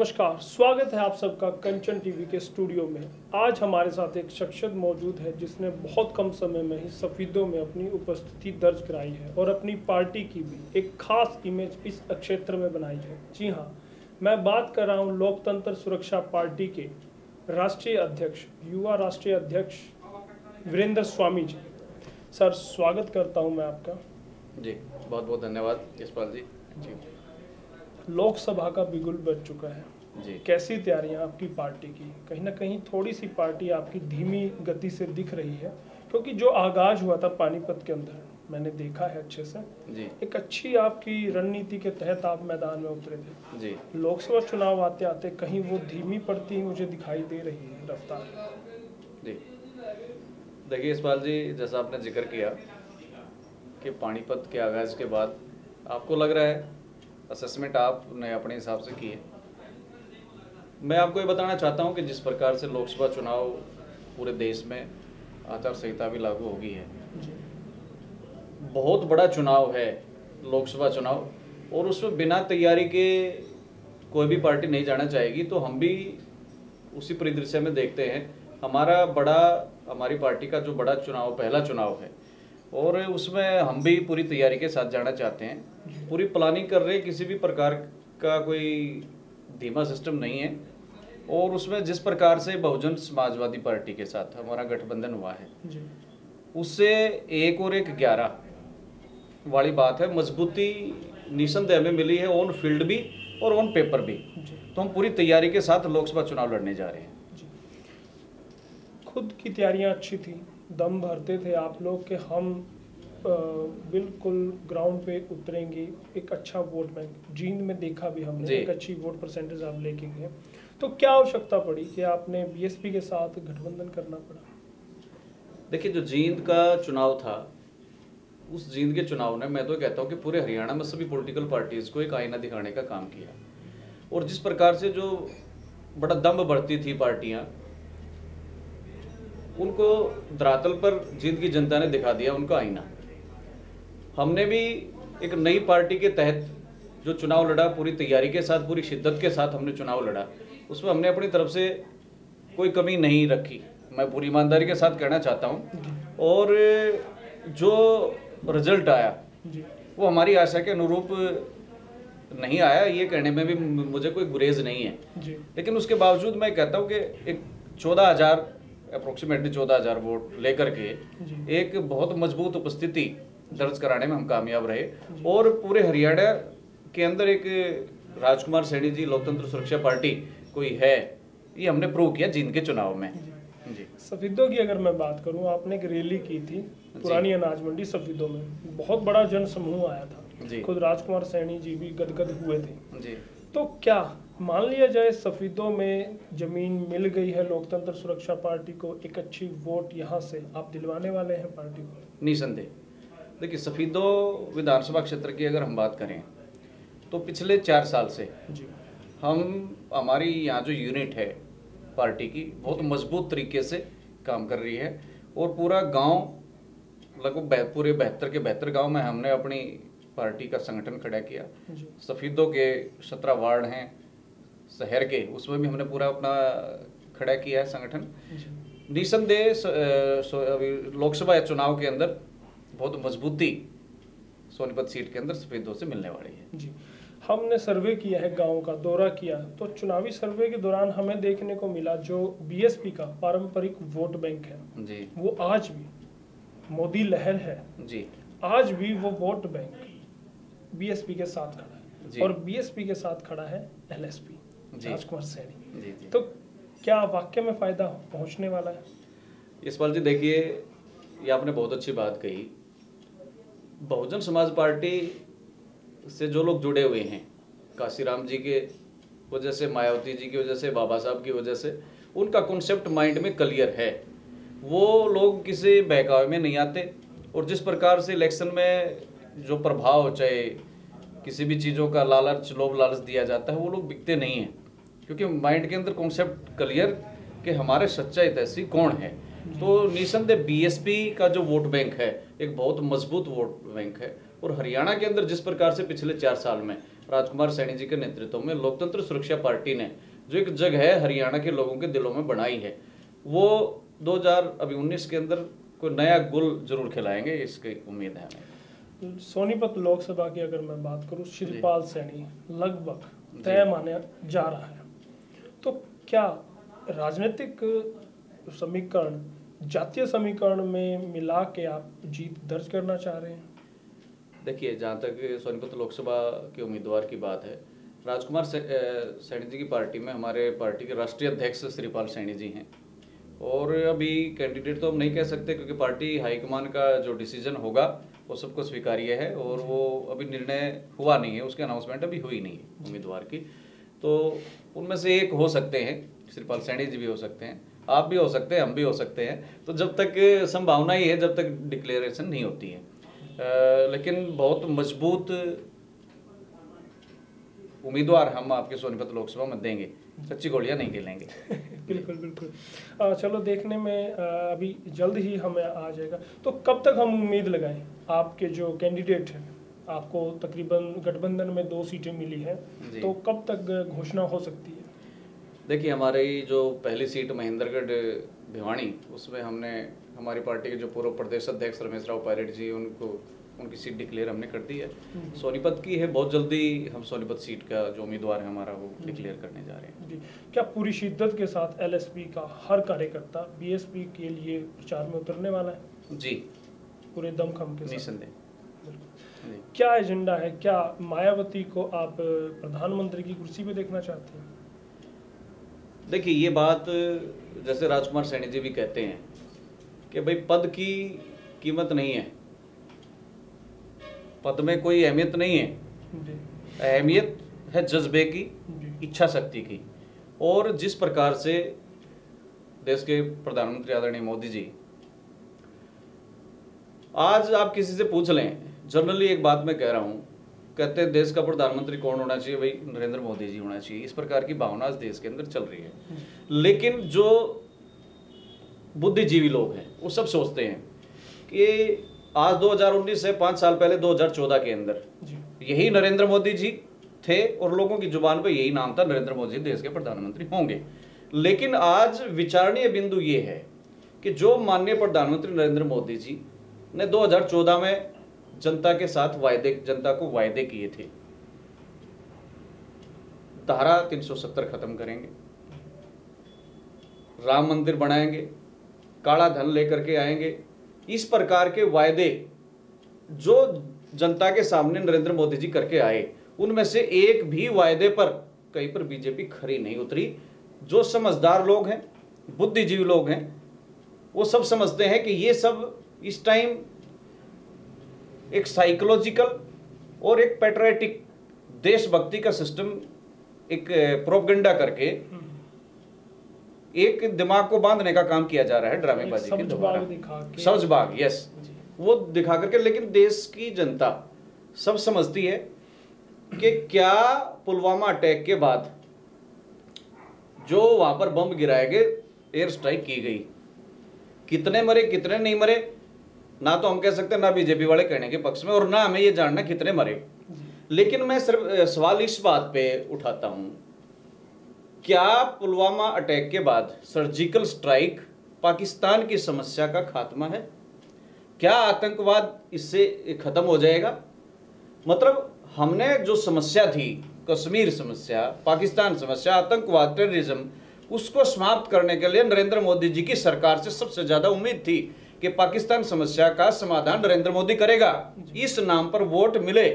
नमस्कार, स्वागत है आप सबका कंचन टीवी के स्टूडियो में। आज हमारे साथ एक शख्सियत मौजूद है जिसने बहुत कम समय में ही सफीदों में अपनी उपस्थिति दर्ज कराई है और अपनी पार्टी की भी एक खास इमेज इस क्षेत्र में बनाई है। जी हाँ, मैं बात कर रहा हूँ लोकतंत्र सुरक्षा पार्टी के राष्ट्रीय अध्यक्ष, युवा राष्ट्रीय अध्यक्ष वीरेंद्र स्वामी जी। सर, स्वागत करता हूँ मैं आपका। जी, बहुत बहुत धन्यवाद यशपाल जी। जी, लोकसभा का बिगुल बज चुका है जी। कैसी तैयारियां आपकी पार्टी की? कहीं ना कहीं थोड़ी सी पार्टी आपकी धीमी गति से दिख रही है, क्योंकि जो आगाज हुआ था पानीपत के अंदर मैंने देखा है अच्छे से। जी, एक अच्छी आपकी रणनीति के तहत आप मैदान में उतरे थे। जी, लोकसभा चुनाव आते आते कहीं वो धीमी पड़ती ही मुझे दिखाई दे रही है रफ्तार। जी। देखिए यशपाल जी, जैसा आपने जिक्र किया कि पानीपत के आगाज़ के बाद आपको लग रहा है असेसमेंट आपने अपने हिसाब से की है। मैं आपको ये बताना चाहता हूँ कि जिस प्रकार से लोकसभा चुनाव पूरे देश में आचार संहिता भी लागू हो गई है, जी, बहुत बड़ा चुनाव है लोकसभा चुनाव, और उसमें बिना तैयारी के कोई भी पार्टी नहीं जाना चाहेगी। तो हम भी उसी परिदृश्य में देखते हैं। हमारी पार्टी का जो बड़ा चुनाव, पहला चुनाव है, और उसमें हम भी पूरी तैयारी के साथ जाना चाहते हैं। पूरी प्लानिंग कर रहे हैं, किसी भी प्रकार का कोई धीमा सिस्टम नहीं है। और उसमें जिस प्रकार से बहुजन समाजवादी पार्टी के साथ हमारा गठबंधन हुआ है, जी, उससे 1 और 1 11 वाली बात है। मजबूती निसंदेह हमें मिली है, ऑन फील्ड भी और ऑन पेपर भी। जी, तो हम पूरी तैयारी के साथ लोकसभा चुनाव लड़ने जा रहे हैं। जी। खुद की तैयारियां अच्छी थी, दम भरते थे आप लोग कि हम बिल्कुल ग्राउंड पे उतरेंगे, एक अच्छा वोट बैंक। जींद में देखा भी हमने, एक अच्छी वोट परसेंटेज आप लेके गए। तो क्या आवश्यकता पड़ी कि आपने बीएसपी के साथ गठबंधन करना पड़ा? देखिए, जो जींद का चुनाव था, उस जींद के चुनाव ने, मैं तो कहता हूँ कि पूरे हरियाणा में सभी पॉलिटिकल पार्टीज को एक आईना दिखाने का काम किया। और जिस प्रकार से जो बड़ा दम बढ़ती थी पार्टियां, उनको धरातल पर जींद की जनता ने दिखा दिया उनका आईना। हमने भी एक नई पार्टी के तहत जो चुनाव लड़ा, पूरी तैयारी के साथ, पूरी शिद्दत के साथ हमने चुनाव लड़ा। उसमें हमने अपनी तरफ से कोई कमी नहीं रखी, मैं पूरी ईमानदारी के साथ कहना चाहता हूँ। और जो रिजल्ट आया वो हमारी आशा के अनुरूप नहीं आया, ये कहने में भी मुझे कोई गुरेज नहीं है। लेकिन उसके बावजूद मैं कहता हूँ कि एक 14,000 अप्रोक्सीमेटली 14,000 वोट लेकर के एक बहुत मजबूत उपस्थिति दर्ज कराने में हम कामयाब रहे। और पूरे हरियाणा के अंदर एक राजकुमार सैनी जी लोकतंत्र सुरक्षा पार्टी कोई है, ये हमने प्रूव किया जींद के चुनाव में। जी। सफीदों की अगर मैं बात करूं, आपने एक रैली की थी पुरानी अनाज मंडी सफीदों में, बहुत बड़ा जन समूह आया था, खुद राजकुमार सैनी जी भी गदगद हुए थे। जी। तो क्या मान लिया जाए सफीदों में जमीन मिल गई है लोकतंत्र सुरक्षा पार्टी को, एक अच्छी वोट यहाँ से आप दिलवाने वाले हैं पार्टी को? निसंदेह। देखिए, सफीदों विधानसभा क्षेत्र की अगर हम बात करें तो पिछले 4 साल से जी, हमारी यहाँ जो यूनिट है पार्टी की, बहुत मजबूत तरीके से काम कर रही है। और पूरा गांव, लगभग पूरे 72 के 72 गांव में हमने अपनी पार्टी का संगठन खड़ा किया। सफीदों के 17 वार्ड हैं शहर के, उसमें भी हमने पूरा अपना खड़ा किया है संगठन। निसंदेह लोकसभा चुनाव के अंदर बहुत मजबूती सोनीपत सीट के अंदर सफीदों से मिलने वाली है। जी, हमने सर्वे किया है, गांव का दौरा किया, तो चुनावी सर्वे के दौरान हमें देखने को मिला जो बीएसपी का पारंपरिक वोट बैंक है जी, वो आज भी मोदी लहर है जी, आज भी वो वोट बैंक बीएसपी के साथ खड़ा है। और बीएसपी के साथ खड़ा है एलएसपी राजकुमार सैनी। तो क्या वाकई में फायदा पहुंचने वाला है? यशपाल जी, देखिए, ये आपने बहुत अच्छी बात कही। बहुजन समाज पार्टी से जो लोग जुड़े हुए हैं, काशीराम जी के वजह से, मायावती जी की वजह से, बाबा साहब की वजह से, उनका कॉन्सेप्ट माइंड में क्लियर है। वो लोग किसी बहकावे में नहीं आते। और जिस प्रकार से इलेक्शन में जो प्रभाव, चाहे किसी भी चीज़ों का लालच, लोभ लालच दिया जाता है, वो लोग बिकते नहीं हैं, क्योंकि माइंड के अंदर कॉन्सेप्ट क्लियर कि हमारे सच्चा हितैषी कौन है। तो निसंदेह बीएसपी का जो वोट बैंक है एक बहुत मजबूत वोट बैंक है। और हरियाणा के अंदर जिस प्रकार से पिछले 4 साल में राजकुमार सैनी जी के नेतृत्व में लोकतंत्र सुरक्षा पार्टी ने जो एक जगह हरियाणा के लोगों के दिलों में बनाई है, वो 2019 के अंदर कोई नया गुल जरूर खिलाएंगे, इसकी उम्मीद है हमें। सोनीपत लोकसभा की अगर मैं बात करूं, शिवपाल सैनी लगभग तय माने जा रहा है, तो क्या राजनीतिक समीकरण जातीय समीकरण में मिला के आप जीत दर्ज करना चाह रहे हैं? देखिए, जहाँ तक सोनीपत लोकसभा के उम्मीदवार की बात है, राजकुमार सैनी जी की पार्टी में हमारे पार्टी के राष्ट्रीय अध्यक्ष श्रीपाल सैनी जी हैं, और अभी कैंडिडेट तो हम नहीं कह सकते क्योंकि पार्टी हाईकमान का जो डिसीजन होगा वो सबको स्वीकार्य है, और वो अभी निर्णय हुआ नहीं है, उसकी अनाउंसमेंट अभी हुई नहीं है उम्मीदवार की। तो उनमें से एक हो सकते हैं, श्रीपाल सैनी जी भी हो सकते हैं, आप भी हो सकते हैं, हम भी हो सकते हैं। तो जब तक संभावना ही है, जब तक डिक्लेरेशन नहीं होती है, लेकिन बहुत मजबूत उम्मीदवार हम आपके सोनीपत लोकसभा में देंगे, सच्ची गोलियां नहीं खेलेंगे। बिल्कुल बिल्कुल। चलो देखने में अभी जल्द ही हमें आ जाएगा। तो कब तक हम उम्मीद लगाएं? आपके जो कैंडिडेट हैं, आपको तकरीबन गठबंधन में 2 सीटें मिली हैं, तो कब तक घोषणा हो सकती है? देखिए, हमारी जो पहली सीट महेंद्रगढ़ भिवानी, उसमें हमने हमारी पार्टी के जो पूर्व प्रदेश अध्यक्ष रमेश राव पायलट जी, उनकी सीट डिक्लेयर हमने कर दी है। सोनीपत की है, बहुत जल्दी हम सोनीपत सीट का जो उम्मीदवार है हमारा वो डिक्लेयर करने जा रहे हैं। जी, क्या पूरी शिद्दत के साथ एलएसपी का हर कार्यकर्ता बीएसपी के लिए प्रचार में उतरने वाला है? जी, पूरे दमखम के साथ, निसंदेह। क्या एजेंडा है? क्या मायावती को आप प्रधानमंत्री की कुर्सी पे देखना चाहते हैं? देखिए, ये बात जैसे राजकुमार सैनी जी भी कहते हैं कि भाई पद की कीमत नहीं है, पद में कोई अहमियत नहीं है, अहमियत है जज्बे की, इच्छा शक्ति की। और जिस प्रकार से देश के प्रधानमंत्री आदरणीय मोदी जी, आज आप किसी से पूछ लें, जनरली एक बात मैं कह रहा हूं, कहते हैं देश का प्रधानमंत्री कौन होना चाहिए? भाई नरेंद्र मोदी जी होना चाहिए। इस प्रकार की भावना आज देश के अंदर चल रही है। लेकिन जो बुद्धिजीवी लोग हैं वो सब सोचते हैं कि आज 2019 से 5 साल पहले 2014 के अंदर यही नरेंद्र मोदी जी थे और लोगों की जुबान पे यही नाम था, नरेंद्र मोदी देश के प्रधानमंत्री होंगे। लेकिन आज विचारणीय बिंदु ये है कि जो माननीय प्रधानमंत्री नरेंद्र मोदी जी ने 2014 में जनता के साथ जनता को वायदे किए थे, धारा 370 खत्म करेंगे, राम मंदिर बनाएंगे, काला धन लेकर के आएंगे, इस प्रकार के वायदे जो जनता के सामने नरेंद्र मोदी जी करके आए, उनमें से एक भी वायदे पर कहीं पर बीजेपी खरी नहीं उतरी। जो समझदार लोग हैं, बुद्धिजीवी लोग हैं, वो सब समझते हैं कि ये सब इस टाइम एक साइकोलॉजिकल और एक पैट्रियोटिक देशभक्ति का सिस्टम, एक प्रोपेगेंडा करके एक दिमाग को बांधने का काम किया जा रहा है, ड्रामेबाजी के द्वारा, सब्जबाग, यस, वो दिखा करके। लेकिन देश की जनता सब समझती है कि क्या पुलवामा अटैक के बाद जो वहां पर बम गिराए गए, एयर स्ट्राइक की गई, कितने मरे कितने नहीं मरे, ना तो हम कह सकते, ना बीजेपी वाले कहने के पक्ष में, और ना हमें ये जानना कितने मरे। लेकिन मैं सिर्फ सवाल इस बात पे उठाता हूं, क्या पुलवामा अटैक के बाद सर्जिकल स्ट्राइक पाकिस्तान की समस्या का खात्मा है? क्या आतंकवाद इससे खत्म हो जाएगा? मतलब हमने जो समस्या थी, कश्मीर समस्या, पाकिस्तान समस्या, आतंकवाद, टेररिज्म, उसको समाप्त करने के लिए नरेंद्र मोदी जी की सरकार से सबसे ज्यादा उम्मीद थी कि पाकिस्तान समस्या का समाधान नरेंद्र मोदी करेगा। इस नाम पर वोट मिले,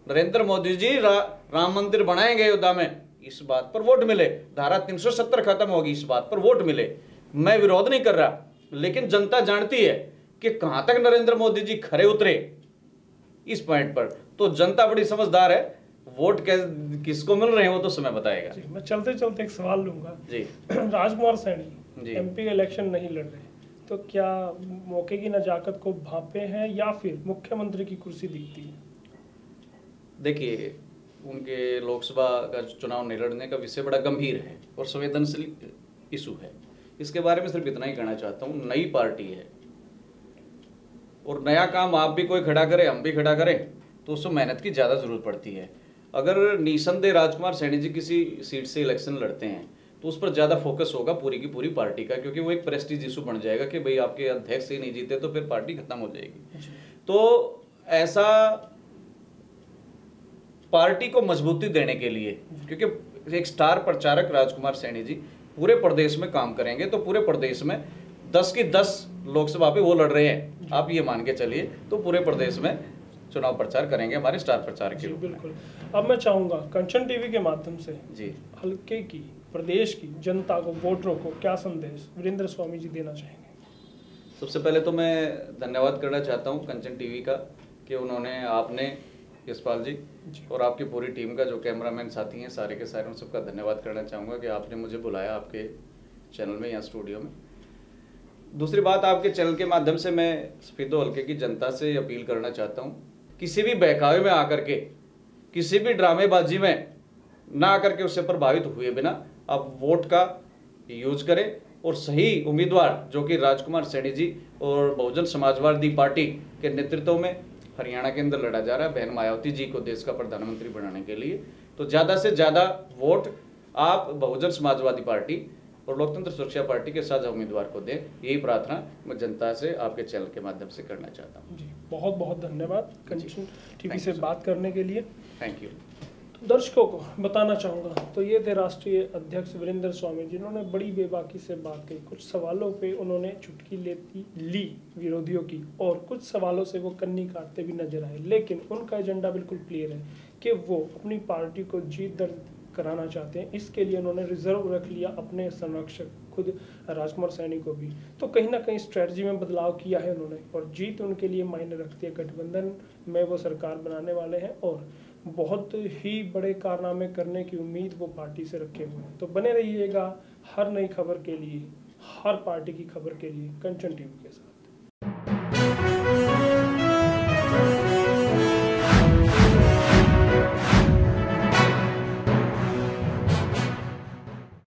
नरेंद्र मोदी जी राम मंदिर बनाएंगे अयोध्या में, इस बात पर वोट मिले, धारा 370 खत्म होगी, इस बात पर वोट मिले। मैं विरोध नहीं कर रहा, लेकिन जनता जानती है कि कहां तक नरेंद्र मोदी जी खरे उतरे इस पॉइंट पर। तो जनता बड़ी समझदार है, वोट किसको मिल रहे हैं वो तो समय बताएगा। मैं चलते चलते एक सवाल लूंगा जी। राजकुमार सैनी एमपी इलेक्शन नहीं लड़ रहे, तो क्या मौके की नजाकत को भांपे हैं या फिर मुख्यमंत्री की कुर्सी दिखती है? देखिए, उनके लोकसभा का चुनाव नहीं लड़ने का विषय बड़ा गंभीर है और संवेदनशील इशू है। इसके बारे में सिर्फ इतना ही कहना चाहता हूँ, नई पार्टी है और नया काम आप भी कोई खड़ा करे, हम भी खड़ा करें, तो उसमें मेहनत की ज़्यादा ज़रूरत पड़ती है। अगर निसंदेह राजकुमार सैनी जी किसी सीट से इलेक्शन लड़ते हैं तो उस पर ज़्यादा फोकस होगा पूरी की पूरी पार्टी का, क्योंकि वो एक प्रेस्टीज इशू बन जाएगा कि भाई आपके अध्यक्ष ही नहीं जीते तो फिर पार्टी खत्म हो जाएगी। तो ऐसा पार्टी को मजबूती देने के लिए, क्योंकि एक स्टार प्रचारक राजकुमार सैनी जी पूरे प्रदेश में काम करेंगे, तो पूरे प्रदेश में 10 की 10 लोकसभा पे वो लड़ रहे हैं, आप ये मान के चलिए, तो पूरे प्रदेश में चुनाव प्रचार करेंगे हमारे स्टार प्रचारक के रूप में। बिल्कुल। अब मैं चाहूंगा कंचन टीवी के माध्यम से जी हल्के की, प्रदेश की जनता को, वोटरों को क्या संदेश वीरेंद्र स्वामी जी देना चाहेंगे? सबसे पहले तो मैं धन्यवाद करना चाहता हूँ कंचन टीवी का कि उन्होंने, आपने, यशपाल जी और आपकी पूरी टीम का, जो कैमरामैन साथी हैं सारे के सारे, उन सबका धन्यवाद करना चाहूँगा कि आपने मुझे बुलाया आपके चैनल में या स्टूडियो में। दूसरी बात, आपके चैनल के माध्यम से मैं सफीदो हल्के की जनता से अपील करना चाहता हूँ, किसी भी बहकावे में आकर के, किसी भी ड्रामेबाजी में ना आकर के उससे प्रभावित हुए बिना आप वोट का यूज करें और सही उम्मीदवार जो कि राजकुमार सैनी जी और बहुजन समाजवादी पार्टी के नेतृत्व में हरियाणा के अंदर लड़ा जा रहा है बहन मायावती जी को देश का प्रधानमंत्री बनाने के लिए, तो ज़्यादा से ज़्यादा वोट आप बहुजन समाजवादी पार्टी और लोकतंत्र सुरक्षा पार्टी के साझा उम्मीदवार को दें। यही प्रार्थना मैं जनता से आपके चैनल के माध्यम से करना चाहता हूँ। जी, बहुत बहुत धन्यवाद कंचन टीवी से बात करने के लिए। Thank you. दर्शकों को बताना चाहूँगा, तो ये थे राष्ट्रीय अध्यक्ष वीरेंद्र स्वामी, जिन्होंने बड़ी बेबाकी से बात कही। कुछ सवालों पे उन्होंने चुटकी ली विरोधियों की, और कुछ सवालों से वो कन्नी काटते भी नजर आए, लेकिन उनका एजेंडा बिल्कुल क्लियर है कि वो अपनी पार्टी को जीत दर्ज कराना चाहते हैं। इसके लिए उन्होंने रिजर्व रख लिया अपने संरक्षक खुद राजकुमार सैनी को भी। तो कहीं ना कहीं स्ट्रेटजी में बदलाव किया है उन्होंने, और जीत उनके लिए मायने रखती है। गठबंधन में वो सरकार बनाने वाले हैं और बहुत ही बड़े कारनामे करने की उम्मीद वो पार्टी से रखे हुए हैं। तो बने रहिएगा हर नई खबर के लिए, हर पार्टी की खबर के लिए कंचन टीवी के साथ।